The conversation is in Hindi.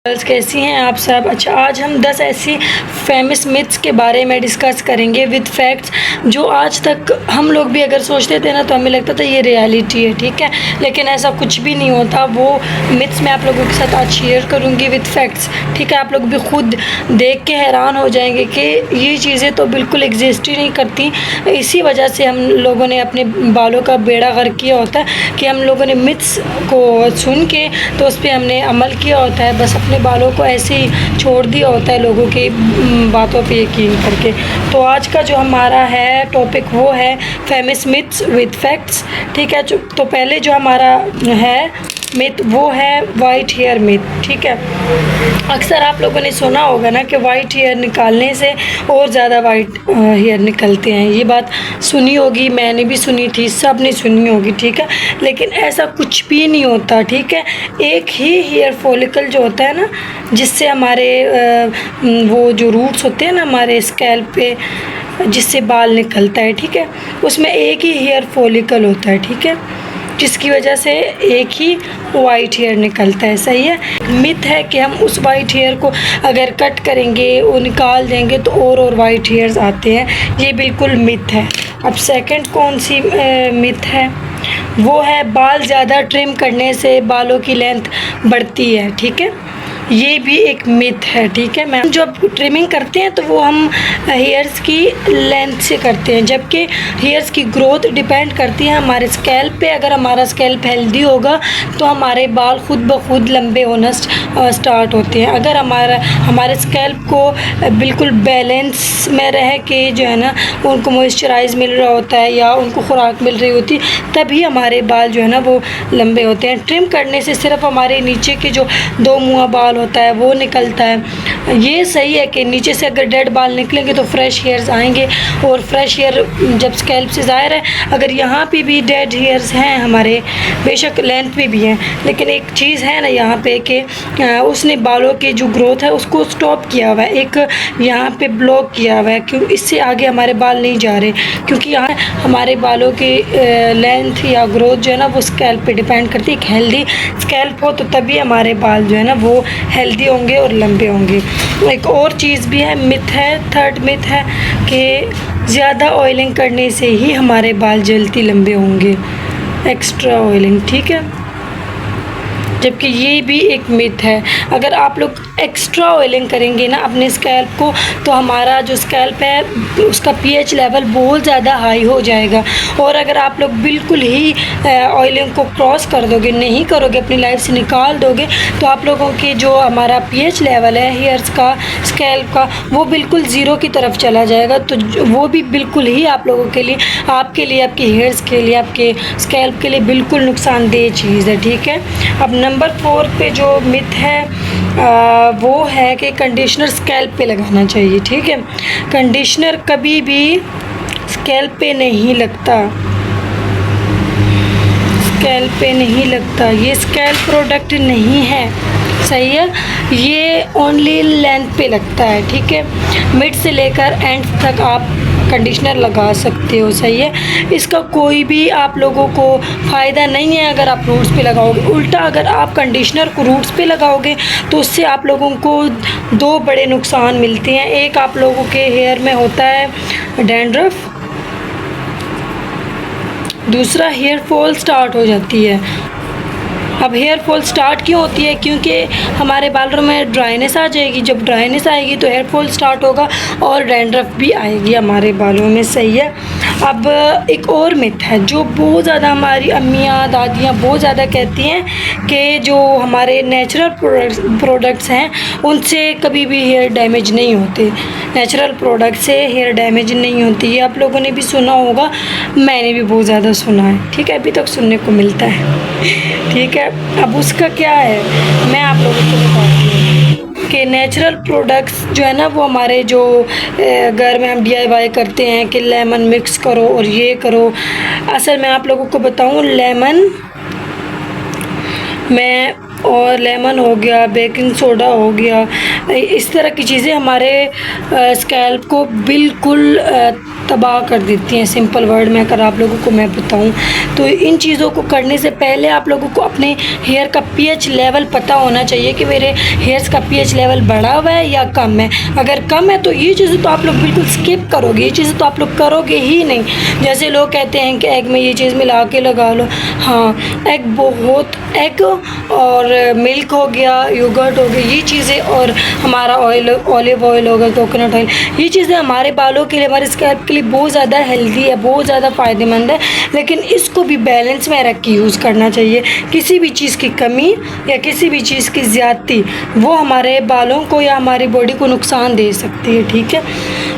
गर्ल्स कैसी हैं आप सब। अच्छा, आज हम 10 ऐसी फेमस मिथ्स के बारे में डिस्कस करेंगे विद फैक्ट्स, जो आज तक हम लोग भी अगर सोचते थे ना तो हमें लगता था ये रियलिटी है, ठीक है, लेकिन ऐसा कुछ भी नहीं होता। वो मिथ्स मैं आप लोगों के साथ आज शेयर करूँगी विद फैक्ट्स, ठीक है। आप लोग भी खुद देख के हैरान हो जाएंगे कि ये चीज़ें तो बिल्कुल एग्जिस्ट ही नहीं करती। इसी वजह से हम लोगों ने अपने बालों का बेड़ा गर्क किया होता है कि हम लोगों ने मिथ्स को सुन के तो उस पर हमने अमल किया होता है, बस अपने बालों को ऐसे ही छोड़ दिया होता है लोगों की बातों पे यकीन करके। तो आज का जो हमारा है टॉपिक वो है फेमस मिथ्स विद फैक्ट्स, ठीक है। तो पहले जो हमारा है मिथ वो है वाइट हेयर मिथ, ठीक है। अक्सर आप लोगों ने सुना होगा ना कि वाइट हेयर निकालने से और ज़्यादा वाइट हेयर निकलते हैं। ये बात सुनी होगी, मैंने भी सुनी थी, सब ने सुनी होगी, ठीक है। लेकिन ऐसा कुछ भी नहीं होता, ठीक है। एक ही हेयर फॉलिकल जो होता है ना, जिससे हमारे वो जो रूट्स होते हैं ना हमारे स्कैल्प पे, जिससे बाल निकलता है, ठीक है, उसमें एक ही हेयर फॉलिकल होता है, ठीक है, जिसकी वजह से एक ही वाइट हेयर निकलता है, सही है। मिथ है कि हम उस वाइट हेयर को अगर कट करेंगे वो निकाल देंगे तो और वाइट हेयर्स आते हैं, ये बिल्कुल मिथ है। अब सेकंड कौन सी मिथ है, वो है बाल ज़्यादा ट्रिम करने से बालों की लेंथ बढ़ती है, ठीक है। ये भी एक मिथ है, ठीक है। मैम जब ट्रिमिंग करते हैं तो वो हम हेयर्स की लेंथ से करते हैं, जबकि हेयर्स की ग्रोथ डिपेंड करती है हमारे स्कैल्प पे। अगर हमारा स्कैल्प हेल्दी होगा तो हमारे बाल खुद ब खुद लंबे होना स्टार्ट होते हैं। अगर हमारे स्कैल्प को बिल्कुल बैलेंस में रह के जो है ना उनको मॉइस्चराइज मिल रहा होता है या उनको खुराक मिल रही होती, तभी हमारे बाल जो है ना वो लंबे होते हैं। ट्रिम करने से सिर्फ हमारे नीचे के जो दो मुँह बाल होता है वो निकलता है। ये सही है कि नीचे से अगर डेड बाल निकलेंगे तो फ्रेश हेयर्स आएंगे, और फ्रेश हेयर जब स्कैल्प से ज़ाहिर है अगर यहाँ पे भी डेड हेयर्स हैं हमारे, बेशक लेंथ पे भी हैं, लेकिन एक चीज़ है ना यहाँ पे कि उसने बालों के जो ग्रोथ है उसको स्टॉप किया हुआ है, एक यहाँ पे ब्लॉक किया हुआ है, क्यों इससे आगे हमारे बाल नहीं जा रहे, क्योंकि यहाँ हमारे बालों की लेंथ या ग्रोथ जो है ना वो स्कैल्प पे डिपेंड करती है। एक हेल्दी स्कैल्प हो तो तभी हमारे बाल जो है ना वो हेल्दी होंगे और लंबे होंगे। एक और चीज़ भी है, मिथ है, थर्ड मिथ है कि ज़्यादा ऑयलिंग करने से ही हमारे बाल जल्दी लंबे होंगे, एक्स्ट्रा ऑयलिंग, ठीक है, जबकि ये भी एक मिथ है। अगर आप लोग एक्स्ट्रा ऑयलिंग करेंगे ना अपने स्कैल्प को तो हमारा जो स्कैल्प है उसका पीएच लेवल बहुत ज़्यादा हाई हो जाएगा, और अगर आप लोग बिल्कुल ही ऑयलिंग को क्रॉस कर दोगे, नहीं करोगे, अपनी लाइफ से निकाल दोगे, तो आप लोगों के जो हमारा पीएच लेवल है हेयर्स का, स्कैल्प का, वो बिल्कुल ज़ीरो की तरफ चला जाएगा। तो वो भी बिल्कुल ही आप लोगों के लिए, आपके लिए, आपके हेयर्स के लिए, आपके स्कैल्प के लिए बिल्कुल नुकसानदेह चीज़ है, ठीक है। अब नंबर 4 पे जो मिथ है वो है कि कंडीशनर स्कैल्प पे लगाना चाहिए, ठीक है। कंडीशनर कभी भी स्कैल्प पे नहीं लगता, स्कैल्प पे नहीं लगता, ये स्कैल्प प्रोडक्ट नहीं है, सही है। ये ओनली लेंथ पे लगता है, ठीक है। मिड से लेकर एंड तक आप कंडीशनर लगा सकते हो, सही है। इसका कोई भी आप लोगों को फ़ायदा नहीं है अगर आप रूट्स पे लगाओगे। उल्टा अगर आप कंडीशनर को रूट्स पे लगाओगे तो उससे आप लोगों को दो बड़े नुकसान मिलते हैं। एक, आप लोगों के हेयर में होता है डैंड्रफ, दूसरा हेयर फॉल स्टार्ट हो जाती है। अब हेयर फॉल स्टार्ट क्यों होती है, क्योंकि हमारे बालों में ड्राइनेस आ जाएगी, जब ड्राइनेस आएगी तो हेयर फॉल स्टार्ट होगा और डैंड्रफ भी आएगी हमारे बालों में, सही है। अब एक और मिथ है जो बहुत ज़्यादा हमारी अम्मियाँ दादियाँ बहुत ज़्यादा कहती हैं कि जो हमारे नेचुरल प्रोडक्ट्स हैं उनसे कभी भी हेयर डैमेज नहीं होते, नेचुरल प्रोडक्ट से हेयर डैमेज नहीं होती। ये आप लोगों ने भी सुना होगा, मैंने भी बहुत ज़्यादा सुना है, ठीक है, अभी तक सुनने को मिलता है, ठीक है। अब उसका क्या है मैं आप लोगों को बताती हूँ कि नेचुरल प्रोडक्ट्स जो है ना वो हमारे जो घर में हम DIY करते हैं कि लेमन मिक्स करो और ये करो। असल मैं आप लोगों को बताऊँ, लेमन में और लेमन हो गया, बेकिंग सोडा हो गया, इस तरह की चीज़ें हमारे स्कैल्प को बिल्कुल तबाह कर देती हैं। सिंपल वर्ड में अगर आप लोगों को मैं बताऊं तो इन चीज़ों को करने से पहले आप लोगों को अपने हेयर का पीएच लेवल पता होना चाहिए कि मेरे हेयर्स का पीएच लेवल बढ़ा हुआ है या कम है। अगर कम है तो ये चीज़ें तो आप लोग बिल्कुल स्किप करोगे, ये चीज़ें तो आप लोग करोगे ही नहीं। जैसे लोग कहते हैं कि एग में ये चीज़ मिला के लगा लो, हाँ एग बहुत, एग और मिल्क हो गया, योगर्ट हो गया, ये चीज़ें और हमारा ऑयल, ऑलिव ऑयल हो गया, कोकोनट ऑयल, ये चीज़ें हमारे बालों के लिए, हमारे स्कैल्प के लिए बहुत ज़्यादा हेल्दी है, बहुत ज़्यादा फ़ायदेमंद है। लेकिन इसको भी बैलेंस में रख के यूज़ करना चाहिए। किसी भी चीज़ की कमी या किसी भी चीज़ की ज़्यादती वो हमारे बालों को या हमारी बॉडी को नुकसान दे सकती है, ठीक है।